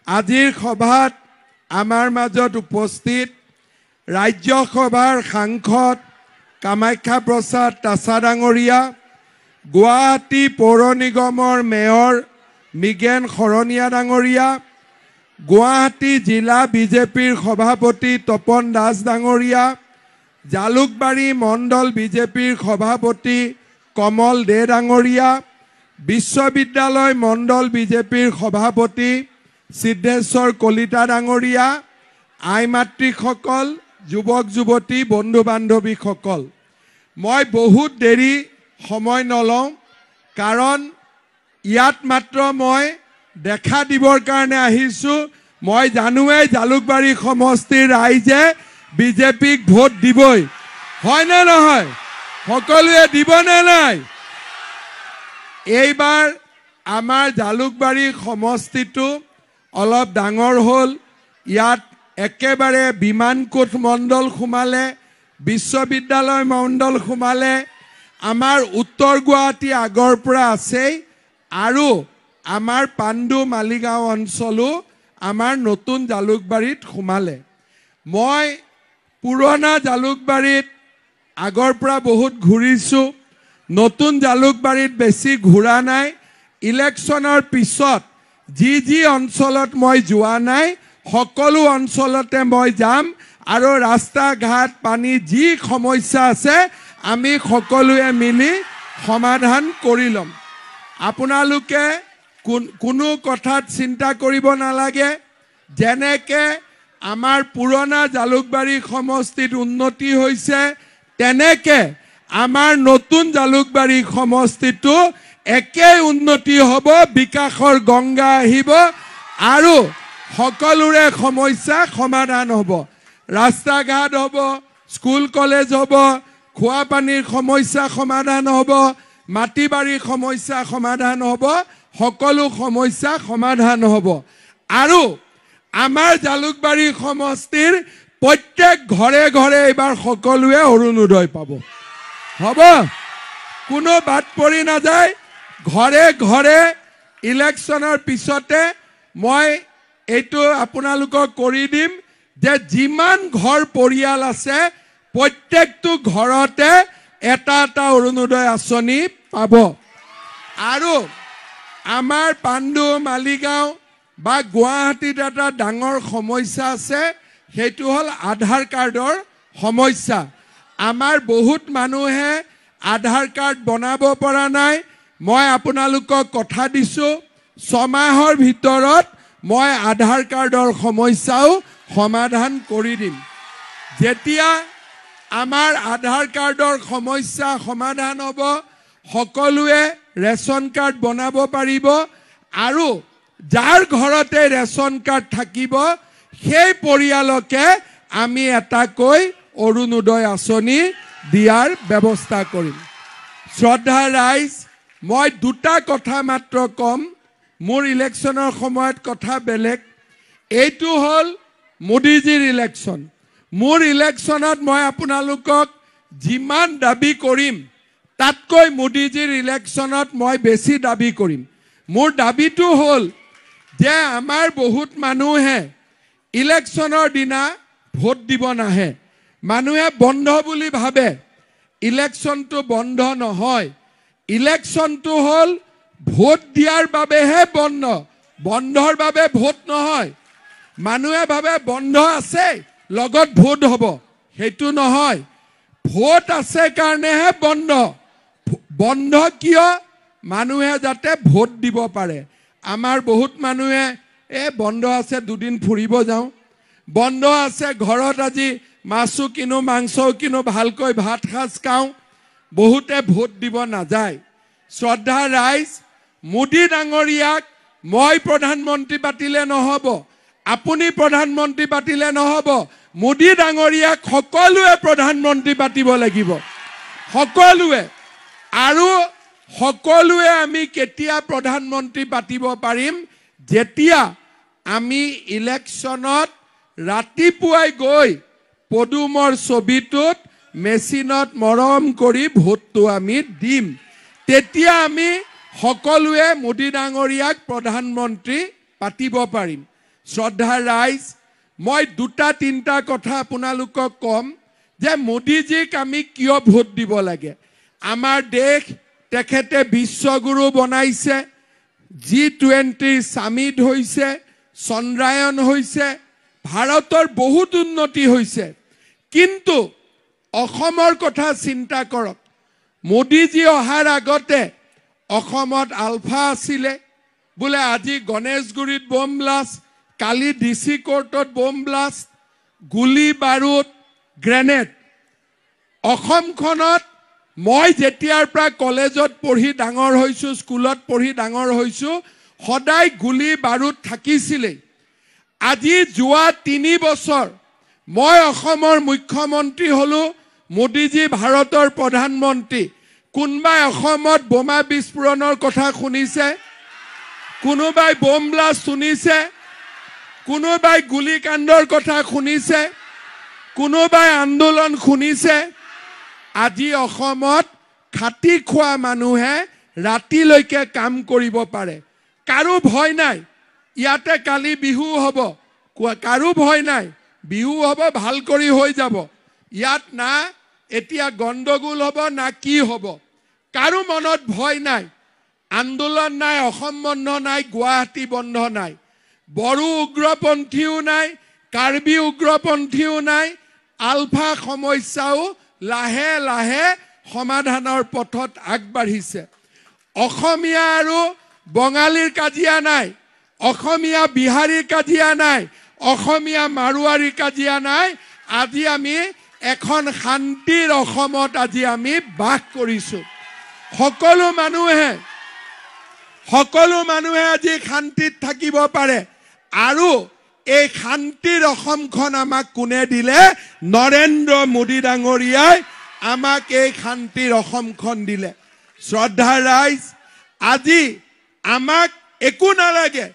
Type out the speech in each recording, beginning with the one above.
আজিৰ সভাত আমাৰ মাজত উপস্থিত ৰাজ্যসভাৰ সাংসদ কামাখ্যা প্ৰসাদ তাছা ডাঙৰীয়া, গুৱাহাটী পৌৰ নিগমৰ মেয়ৰ মিগেন শৰণীয়া ডাঙৰীয়া, গুৱাহাটী জিলা বিজেপিৰ সভাপতি তপন দাস ডাঙৰীয়া, জালুকবাৰী মণ্ডল বিজেপিৰ সভাপতি কমল দে ডাঙৰীয়া, বিশ্ববিদ্যালয় মণ্ডল বিজেপিৰ সভাপতি সিদ্ধেশ্বৰ কলিতা ডাঙৰীয়া, আই মাতৃসকল, যুৱক যুৱতী, বন্ধু বান্ধৱীসকল, মই বহুত দেৰি সময় নলওঁ, কাৰণ ইয়াত মাত্ৰ মই দেখা দিবৰ কাৰণে আহিছোঁ। মই জানোৱেই জালুকবাৰী সমষ্টিৰ ৰাইজে বিজেপিক ভোট দিবই, হয় নে নহয়? সকলোৱে দিবনে নাই? এইবাৰ আমাৰ জালুকবাৰী সমষ্টিটো অলপ ডাঙৰ হ'ল। ইয়াত একেবাৰে বিমানকোট মণ্ডল সোমালে, বিশ্ববিদ্যালয় মণ্ডল সোমালে, আমাৰ উত্তৰ গুৱাহাটী আগৰ পৰা আছেই, আৰু আমাৰ পাণ্ডু মালিগাঁও অঞ্চলো আমাৰ নতুন জালুকবাৰীত সোমালে। মই পুৰণা জালুকবাৰীত আগৰ পৰা বহুত ঘূৰিছোঁ, নতুন জালুকবাৰীত বেছি ঘূৰা নাই। ইলেকশ্যনৰ পিছত যি অঞ্চলত মই যোৱা নাই, সকলো অঞ্চলতে মই যাম, আৰু ৰাস্তা ঘাট পানী যি সমস্যা আছে আমি সকলোৱে মিলি সমাধান কৰি ল'ম। আপোনালোকে কোনো কথাত চিন্তা কৰিব নালাগে। যেনেকৈ আমাৰ পুৰণা জালুকবাৰী সমষ্টিত উন্নতি হৈছে, তেনেকৈ আমাৰ নতুন জালুকবাৰী সমষ্টিটো একেই উন্নতি হ'ব, বিকাশৰ গংগা আহিব, আৰু সকলোৰে সমস্যা সমাধান হ'ব। ৰাস্তা ঘাট হ'ব, স্কুল কলেজ হ'ব, খোৱা পানীৰ সমস্যা সমাধান হ'ব, মাটি বাৰীৰ সমস্যা সমাধান হ'ব, সকলো সমস্যা সমাধান হ'ব। আৰু আমাৰ জালুকবাৰী সমষ্টিৰ প্ৰত্যেক ঘৰে ঘৰে এইবাৰ সকলোৱে অৰুণোদয় পাব, হ'ব? কোনো বাদ পৰি নাযায়। ঘৰে ঘৰে ইলেকশ্যনৰ পিছতে মই এইটো আপোনালোকক কৰি দিম যে যিমান ঘৰ পৰিয়াল আছে প্ৰত্যেকটো ঘৰতে এটা এটা অৰুণোদয় আঁচনি পাব। আৰু আমাৰ পাণ্ডু মালিগাঁও বা গুৱাহাটীত এটা ডাঙৰ সমস্যা আছে, সেইটো হ'ল আধাৰ কাৰ্ডৰ সমস্যা। আমাৰ বহুত মানুহে আধাৰ কাৰ্ড বনাব পৰা নাই। মই আপোনালোকক কথা দিছোঁ, 6 মাহৰ ভিতৰত মই আধাৰ কাৰ্ডৰ সমস্যাও সমাধান কৰি দিম। যেতিয়া আমাৰ আধাৰ কাৰ্ডৰ সমস্যা সমাধান হ'ব, সকলোৱে ৰেচন কাৰ্ড বনাব পাৰিব, আৰু যাৰ ঘৰতে ৰেচন কাৰ্ড থাকিব সেই পৰিয়ালকে আমি এটাকৈ অৰুণোদয় আঁচনি দিয়াৰ ব্যৱস্থা কৰিম। শ্ৰদ্ধা ৰাইজ, মই দুটা কথা মাত্ৰ ক'ম। মোৰ ইলেকশ্যনৰ সময়ত কথা বেলেগ, এইটো হ'ল মোদীজীৰ ইলেকশ্যন। মোৰ ইলেকশ্যনত মই আপোনালোকক যিমান দাবী কৰিম তাতকৈ মোদীজীৰ ইলেকশ্যনত মই বেছি দাবী কৰিম। মোৰ দাবীটো হ'ল যে আমাৰ বহুত মানুহে ইলেকশ্যনৰ দিনা ভোট দিব নাহে। মানুহে বন্ধ বুলি ভাবে, ইলেকশ্যনটো বন্ধ নহয়। ইলেকশ্যনটো হ'ল ভোট দিয়াৰ বাবেহে বন্ধ, বন্ধৰ বাবে ভোট নহয়। মানুহে ভাবে বন্ধ আছে লগত ভোট হ'ব, সেইটো নহয়। ভোট আছে কাৰণেহে বন্ধ। বন্ধ কিয়? মানুহে যাতে ভোট দিব পাৰে। আমাৰ বহুত মানুহে বন্ধ আছে, দুদিন ফুৰিব যাওঁ, বন্ধ আছে ঘৰত আজি মাছো কিনো মাংসও কিনো, ভালকৈ ভাত সাজ খাওঁ, বহুতে ভোট দিব নাযায়। শ্ৰদ্ধা ৰাইজ, মোদী ডাঙৰীয়াক মই প্ৰধানমন্ত্ৰী পাতিলে নহ'ব, আপুনি প্ৰধানমন্ত্ৰী পাতিলে নহ'ব, মোদী ডাঙৰীয়াক সকলোৱে প্ৰধানমন্ত্ৰী পাতিব লাগিব, সকলোৱে। আৰু সকলোৱে আমি কেতিয়া প্ৰধানমন্ত্ৰী পাতিব পাৰিম? যেতিয়া আমি ইলেকশ্যনত ৰাতিপুৱাই গৈ পদুমৰ ছবিটোত মেচিনত মৰম কৰি ভোটটো আমি দিম, তেতিয়া আমি সকলোৱে মোদী ডাঙৰীয়াক প্ৰধানমন্ত্ৰী পাতিব পাৰিম শ্ৰদ্ধাৰ ৰাইজ মই দুটা তিনিটা কথা আপোনালোকক কম যে মোদীজীক আমি কিয় ভোট দিব লাগে আমাৰ দেশ তেখেতে বিশ্বগুৰু বনাইছে G20 সামিট হৈছে চন্দ্ৰায়ন হৈছে ভাৰতৰ বহুত উন্নতি হৈছে কিন্তু অসমৰ কথা চিন্তা কৰক মোদীজী অহাৰ আগতে অসমত আলফা আছিলে বোলে আজি গণেশগুৰিত বম ব্লাষ্ট কালি ডিসি কোৰ্টত বম ব্লাষ্ট গুলি বাৰুদ গ্ৰেনেড অসমখনত মই যেতিয়াৰ পৰা কলেজত পঢ়ি ডাঙৰ হৈছো স্কুলত পঢ়ি ডাঙৰ হৈছো সদায় গুলি বাৰুদ থাকিছিলে আজি যোৱা 3 বছৰ মই অসমৰ মুখ্যমন্ত্ৰী হলো মোদীজী ভাৰতৰ প্ৰধানমন্ত্ৰী কোনবাই অসমত বোমা বিস্ফোৰণৰ কথা শুনিছে কোনোবাই বম ব্লাষ্ট শুনিছে কোনোবাই গুলিকাণ্ডৰ কথা শুনিছে কোনোবাই আন্দোলন শুনিছে আজি অসমত খাটি খোৱা মানুহে ৰাতিলৈকে কাম কৰিব পাৰে কাৰো ভয় নাই ইয়াতে কালি বিহু হ'ব কাৰো ভয় নাই বিহু হ'ব ভাল কৰি হৈ যাব ইয়াত না এতিয়া গণ্ডগোল হ'ব না কি হ'ব কাৰো মনত ভয় নাই আন্দোলন নাই অসম বন্ধ নাই গুৱাহাটী বন্ধ নাই বড়ো উগ্ৰপন্থীও নাই কাৰ্বি উগ্ৰপন্থীও নাই আলফা সমস্যাও লাহে লাহে সমাধানৰ পথত আগবাঢ়িছে অসমীয়া আৰু বঙালীৰ কাজিয়া নাই অসমীয়া বিহাৰীৰ কাজিয়া নাই অসমীয়া মাৰোৱাৰীৰ কাজিয়া নাই আজি আমি এখন শান্তিৰ অসমত আজি আমি বাস কৰিছো সকলো মানুহে আজি শান্তিত থাকিব পাৰে আৰু এই শান্তিৰ অসমখন আমাক কোনে দিলে নৰেন্দ্ৰ মোদী ডাঙৰীয়াই আমাক এই শান্তিৰ অসমখন দিলে শ্ৰদ্ধাৰ ৰাইজ আজি আমাক একো নালাগে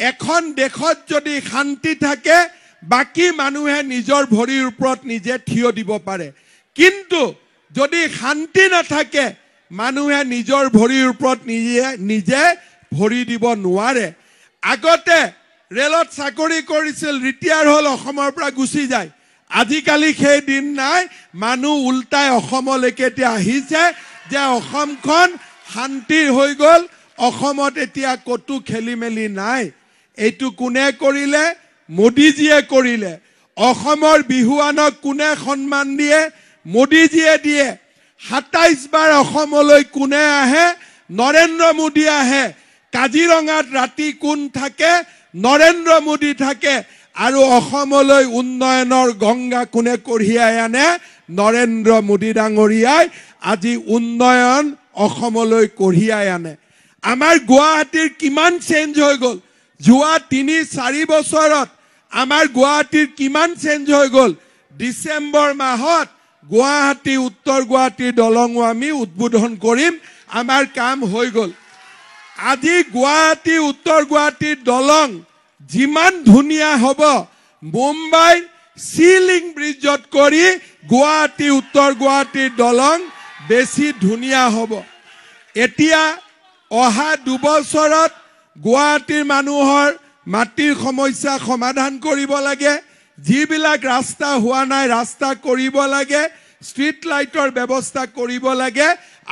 এখন দেশত যদি শান্তি থাকে বাকি মানুহে নিজৰ ভৰিৰ ওপৰত নিজে থিয় দিব পাৰে কিন্তু যদি শান্তি নাথাকে মানুহে নিজৰ ভৰিৰ ওপৰত নিজে ভৰি দিব নোৱাৰে আগতে ৰেলত চাকৰি কৰিছিল ৰিটায়াৰ হল অসমৰ পৰা গুচি যায় আজিকালি সেই দিন নাই মানুহ উল্টাই অসমলৈকে এতিয়া আহিছে যে অসমখন শান্তিৰ হৈ গল অসমত এতিয়া কতো খেলিমেলি নাই এইটো কোনে কৰিলে মোদীজীয়ে কৰিলে অসমৰ বিহুৱানক কোনে সন্মান দিয়ে মোদীজীয়ে দিয়ে 27 বাৰ অসমলৈ কোনে আহে নৰেন্দ্ৰ মোদী আহে কাজিৰঙাত ৰাতি কোন থাকে নৰেন্দ্ৰ মোদী থাকে আৰু অসমলৈ উন্নয়নৰ গংগা কোনে কঢ়িয়াই আনে নৰেন্দ্ৰ মোদী ডাঙৰীয়াই আজি উন্নয়ন অসমলৈ কঢ়িয়াই আনে আমাৰ গুৱাহাটীৰ কিমান চেঞ্জ হৈ গল যোৱা 3-4 বছৰত আমাৰ গুৱাহাটীৰ কিমান চেঞ্জ হৈ গল ডিসেম্বৰ মাহত গুৱাহাটী উত্তৰ গুৱাহাটীৰ দলংও আমি উদ্বোধন কৰিম আমাৰ কাম হৈ গল আজি গুৱাহাটী উত্তৰ গুৱাহাটীৰ দলং যিমান ধুনিয়া হ'ব মুম্বাই সিলিং ব্ৰিজত কৰি গুৱাহাটী উত্তৰ গুৱাহাটীৰ দলং বেছি ধুনিয়া হ'ব এতিয়া অহা 2 বছৰত গুৱাহাটীৰ মানুহৰ মাটিৰ সমস্যা সমাধান কৰিব লাগে যিবিলাক ৰাস্তা হোৱা নাই ৰাস্তা কৰিব লাগে ষ্ট্ৰীট লাইটৰ ব্যৱস্থা কৰিব লাগে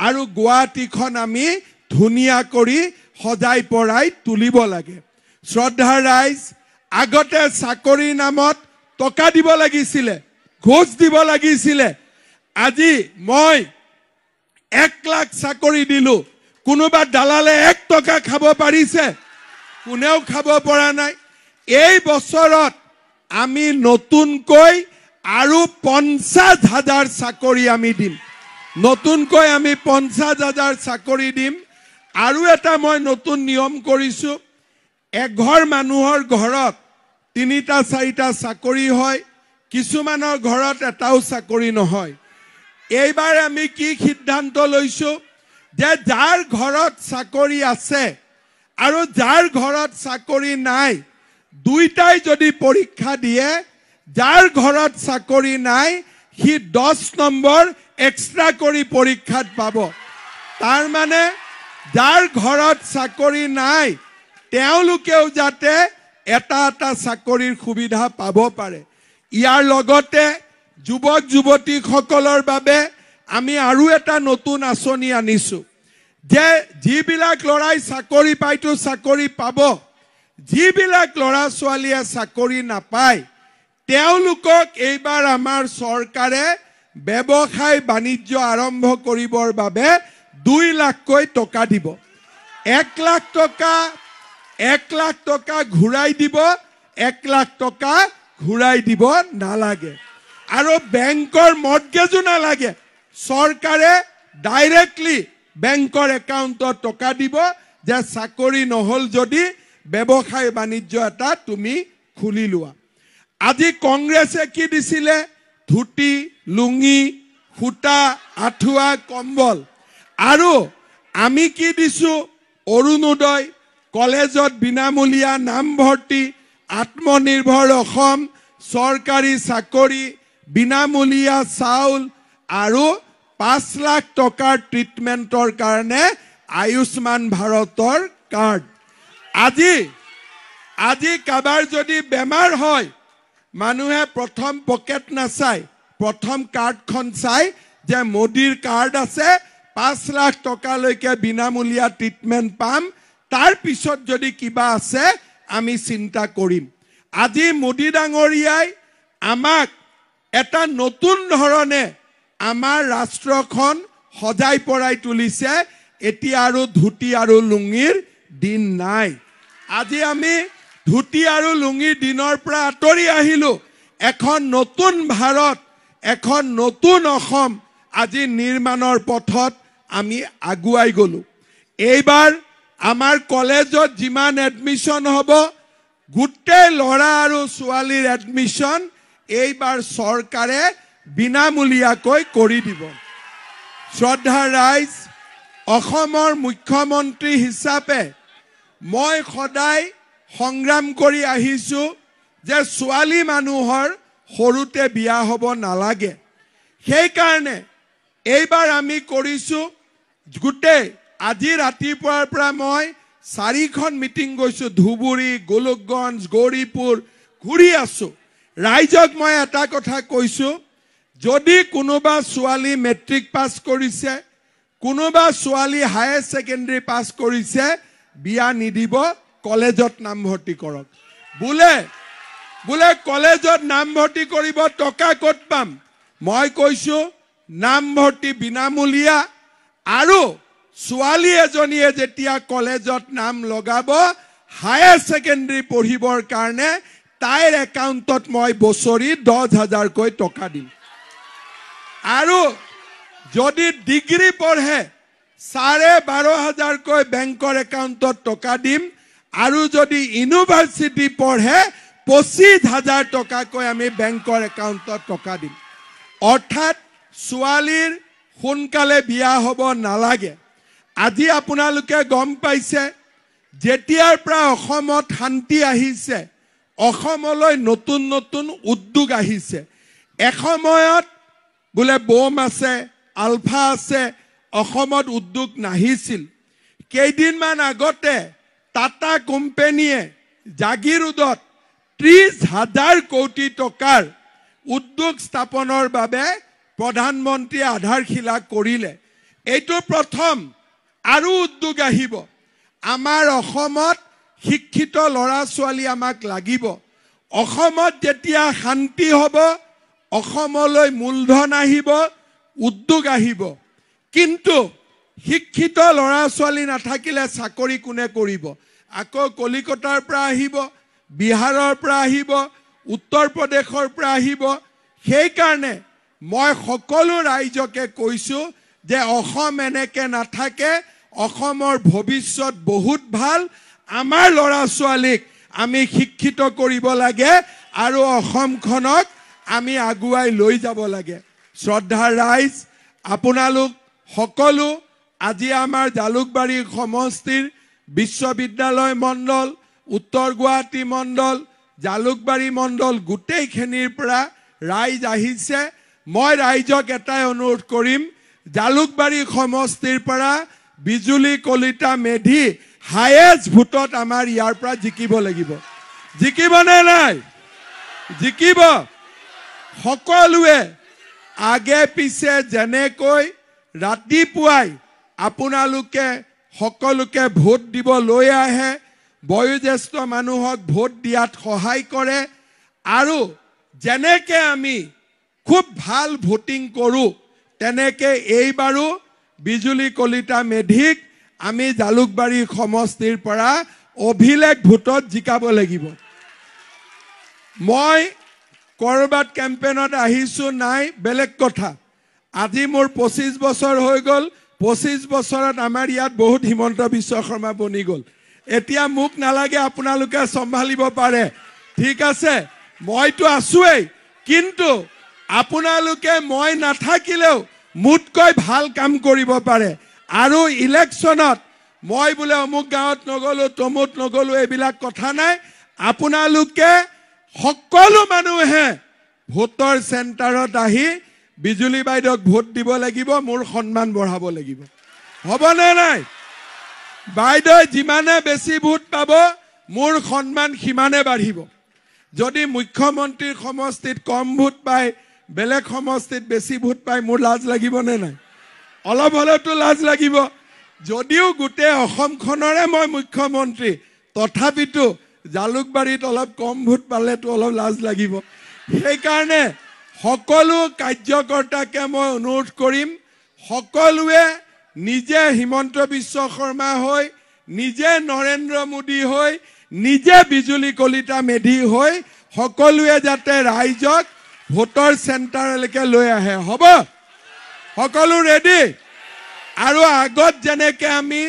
আৰু গুৱাহাটীখন আমি ধুনিয়া কৰি সজাই পৰাই তুলিব লাগে শ্ৰদ্ধাৰ ৰাইজ আগতে চাকৰি নামত টকা দিব লাগিছিলে ঘোষ দিব লাগিছিলে আজি মই 1 লাখ চাকৰি দিলো কোনোবা দালালে 1 টকা খাব পাৰিছে কোনেও খাব পৰা নাই এই বছৰত আমি নতুনকৈ আৰু 50,000 চাকৰি আমি দিম নতুনকৈ আমি 50,000 চাকৰি দিম আৰু এটা মই নতুন নিয়ম কৰিছো এঘৰ মানুহৰ ঘৰত 3-4টা চাকৰি হয় কিছুমানৰ ঘৰত এটাও চাকৰি নহয় এইবাৰ আমি কি সিদ্ধান্ত লৈছো যে যাৰ ঘৰত চাকৰি আছে আৰু যাৰ ঘৰত চাকৰি নাই দুইটাই যদি পৰীক্ষা দিয়ে যাৰ ঘৰত চাকৰি নাই হি 10 নম্বৰ এক্সট্ৰা কৰি পৰীক্ষাত পাব তাৰ মানে যাৰ ঘৰত চাকৰি নাই তেওঁলোকেও যাতে এটা এটা চাকৰিৰ সুবিধা পাব পাৰে। ইয়াৰ লগতে যুৱক যুৱতীসকলৰ বাবে আমি আৰু এটা নতুন আঁচনি আনিছো যে যিবিলাক ল'ৰাই চাকৰি পাইতো চাকৰি পাব, যিবিলাক ল'ৰা ছোৱালীয়ে চাকৰি নাপায় তেওঁলোকক এইবাৰ আমাৰ চৰকাৰে ব্যৱসায় বাণিজ্য আৰম্ভ কৰিবৰ বাবে 2 লাখকৈ টকা দিব। 1 লাখ টকা ঘূৰাই দিব, 1 লাখ টকা ঘূৰাই দিব নালাগে। আৰু বেংকৰ মৰ্টগেজো নালাগে, চৰকাৰে ডাইৰেক্টলি বেংকৰ একাউণ্টত টকা দিব যে চাকৰি নহল যদি ব্যৱসায় বাণিজ্য এটা তুমি খুলি লোৱা। আজি কংগ্ৰেছে কি দিছিলে? ধুতি, লুঙি, সূতা, আঠুৱা, কম্বল। আৰু আমি কি দিছো? অৰুণোদয়, কলেজত বিনামূলীয়া নামভৰ্তি, আত্মনিৰ্ভৰ অসম, চৰকাৰী চাকৰি, বিনামূলীয়া চাউল আৰু 5 লাখ টকাৰ ট্ৰিটমেণ্টৰ কাৰণে আয়ুষ্মান ভাৰতৰ কাৰ্ড। আজি কাবাৰ যদি বেমাৰ হয় মানুহে প্ৰথম পকেট নাচায়, প্ৰথম কাৰ্ডখন চাই যে মোদীৰ কাৰ্ড আছে, 5 লাখ টকালৈকে বিনামূলীয়া ট্ৰিটমেণ্ট পাম, তাৰ পিছত যদি কিবা আছে আমি চিন্তা কৰিম। আজি মোদী ডাঙৰীয়াই আমাক এটা নতুন ধৰণে আমাৰ ৰাষ্ট্ৰখন সজাই পৰাই তুলিছে। এতিয়া আৰু ধুতি আৰু লুঙিৰ দিন নাই। আজি আমি ধুতি আৰু লুঙিৰ দিনৰ পৰা আঁতৰি আহিলো। এখন নতুন ভাৰত, এখন নতুন অসম আজি নিৰ্মাণৰ পথত আমি আগুৱাই গলো। এইবাৰ আমাৰ কলেজত যিমান এডমিশন হ'ব গোটেই ল'ৰা আৰু ছোৱালীৰ এডমিশন এইবাৰ চৰকাৰে বিনামূলীয়াকৈ কৰি দিব। শ্ৰদ্ধা ৰাইজ, অসমৰ মুখ্যমন্ত্ৰী হিচাপে মই সদায় সংগ্ৰাম কৰি আহিছো যে ছোৱালী মানুহৰ সৰুতে বিয়া হ'ব নালাগে। সেইকাৰণে এইবাৰ আমি কৰিছো গোটেই আজি ৰাতিপুৱাৰ পৰা মই 4খন মিটিং গৈছো, ধুবুৰী, গোলকগঞ্জ, গৌৰীপুৰ ঘূৰি আছো। ৰাইজক মই এটা কথা কৈছো, যদি কোনোবা ছোৱালী মেট্ৰিক পাছ কৰিছে, কোনোবা ছোৱালী হায়াৰ ছেকেণ্ডাৰী পাছ কৰিছে, বিয়া নিদিব, কলেজত নামভৰ্তি কৰক। বোলে কলেজত নামভৰ্তি কৰিব, টকা ক'ত পাম? মই কৈছো নামভৰ্তি বিনামূলীয়া। আৰু ছোৱালী এজনীয়ে যেতিয়া কলেজত নাম লগাব হায়াৰ ছেকেণ্ডাৰী পঢ়িবৰ কাৰণে তাইৰ একাউণ্টত মই বছৰি 10,000কৈ টকা দিম। আৰু যদি ডিগ্ৰী পঢ়ে 12,500কৈ বেংকৰ একাউণ্টত টকা দিম। আৰু যদি ইউনিভাৰ্চিটি পঢ়ে 25,000 টকাকৈ আমি বেংকৰ একাউণ্টত টকা দিম। অৰ্থাৎ ছোৱালীৰ সোনকালে বিয়া হ'ব নালাগে। আজি আপোনালোকে গম পাইছে যেতিয়াৰ পৰা অসমত শান্তি আহিছে, অসমলৈ নতুন নতুন উদ্যোগ আহিছে। এসময়ত বোলে বোম আছে, আলফা আছে, অসমত উদ্যোগ নাহিছিল। কেইদিনমান আগতে টাটা কোম্পানীয়ে জাগিৰোডত 30,000 কোটি টকাৰ উদ্যোগ স্থাপনৰ বাবে প্ৰধানমন্ত্ৰীয়ে আধাৰশিলা কৰিলে। এইটো প্ৰথম, আৰু উদ্যোগ আহিব। আমাৰ অসমত শিক্ষিত ল'ৰা ছোৱালী আমাক লাগিব। অসমত যেতিয়া শান্তি হ'ব অসমলৈ মূলধন আহিব, উদ্যোগ আহিব। কিন্তু শিক্ষিত ল'ৰা ছোৱালী নাথাকিলে চাকৰি কোনে কৰিব? আকৌ কলিকতাৰ পৰা আহিব, বিহাৰৰ পৰা আহিব, উত্তৰ প্ৰদেশৰ পৰা আহিব। সেইকাৰণে মই সকলো ৰাইজকে কৈছো যে অসম এনেকে নাথাকে, অসমৰ ভৱিষ্যত বহুত ভাল। আমাৰ ল'ৰা ছোৱালীক আমি শিক্ষিত কৰিব লাগে আৰু অসমখনক আমি আগুৱাই লৈ যাব লাগে। শ্ৰদ্ধাৰ ৰাইজ, আপোনালোক সকলো আজি আমাৰ জালুকবাৰী সমষ্টিৰ বিশ্ববিদ্যালয় মণ্ডল, উত্তৰ গুৱাহাটী মণ্ডল, জালুকবাৰী মণ্ডল গোটেইখিনিৰ পৰা ৰাইজ আহিছে। মই ৰাইজক এটাই অনুৰোধ কৰিম, জালুকবাৰী সমষ্টিৰ পৰা বিজুলী কলিতা মেধি হায়েষ্ট ভোটত আমাৰ ইয়াৰ পৰা জিকিব লাগিব। জিকিবনে নাই? জিকিব। সকলোৱে আগে পিছে যেনেকৈ ৰাতিপুৱাই আপোনালোকে সকলোকে ভোট দিব লৈ আহে, বয়োজ্যেষ্ঠ মানুহক ভোট দিয়াত সহায় কৰে, আৰু যেনেকে আমি খুব ভাল ভোটিং কৰোঁ তেনেকে এইবাৰো বিজুলী কলিতা মেধিক আমি জালুকবাৰী সমষ্টিৰ পৰা অভিলেখ ভোটত জিকাব লাগিব। মই কৰবাত কেম্পেইনত আহিছোঁ নাই বেলেগ কথা। আজি মোৰ 25 বছৰ হৈ গ'ল। 25 বছৰত আমাৰ ইয়াত বহুত হিমন্ত বিশ্ব শৰ্মা বনি গ'ল। এতিয়া মোক নালাগে, আপোনালোকে চম্ভালিব পাৰে, ঠিক আছে? মইতো আছোৱেই, কিন্তু আপোনালোকে মই নাথাকিলেও মোতকৈ ভাল কাম কৰিব পাৰে। আৰু ইলেকশ্যনত মই বোলে অমুক গাঁৱত নগ'লো, তমুক নগ'লো, এইবিলাক কথা নাই। আপোনালোকে সকলো মানুহে ভোটৰ চেণ্টাৰত আহি বিজুলী বাইদেউক ভোট দিব লাগিব, মোৰ সন্মান বঢ়াব লাগিব। হ'বনে নাই? বাইদেউ যিমানে বেছি ভোট পাব মোৰ সন্মান সিমানে বাঢ়িব। যদি মুখ্যমন্ত্ৰীৰ সমষ্টিত কম ভোট পায়, বেলেগ সমষ্টিত বেছি ভোট পায়, মোৰ লাজ লাগিবনে নাই? অলপ হ'লেতো লাজ লাগিব। যদিও গোটেই অসমখনৰে মই মুখ্যমন্ত্ৰী, তথাপিতো জালুকবাৰীত অলপ কম ভোট পালেতো অলপ লাজ লাগিব। সেইকাৰণে সকলো কাৰ্যকৰ্তাকে মই অনুৰোধ কৰিম, সকলোৱে নিজে হিমন্ত বিশ্ব শৰ্মা হৈ, নিজে নৰেন্দ্ৰ মোদী হৈ, নিজে বিজুলী কলিতা মেধি হৈ সকলোৱে যাতে ৰাইজক ভোটৰ চেণ্টাৰলৈকে লৈ আহে। হ'ব? সকলো ৰেডি? আৰু আগত যেনেকে আমি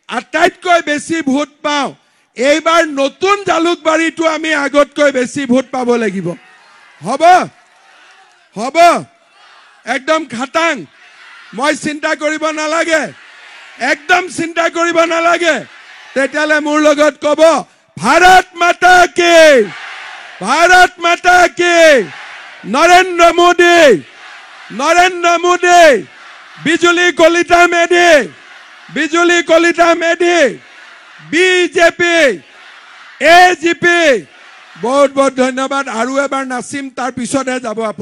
আটাইতকৈ বেছি ভোট পাওঁ, এইবাৰ নতুন জালুকবাৰীটো আমি আগতকৈ বেছি ভোট পাব লাগিব। হ'ব? হ'ব? একদম খাটাং। মই চিন্তা কৰিব নালাগে, একদম চিন্তা কৰিব নালাগে। তেতিয়ালে মোৰ লগত ক'ব, ভাৰত মাতা কি, ভাৰত মাতা কি, নৰেন্দ্ৰ মোদী, নৰেন্দ্ৰ মোদী, বিজুলী কলিতা মেধি, বিজুলী কলিতা মেধি, বিজেপি, এজিপি। বহুত বহুত ধন্যবাদ। আৰু এবাৰ নাচিম, তাৰ পিছতহে যাব আপুনি।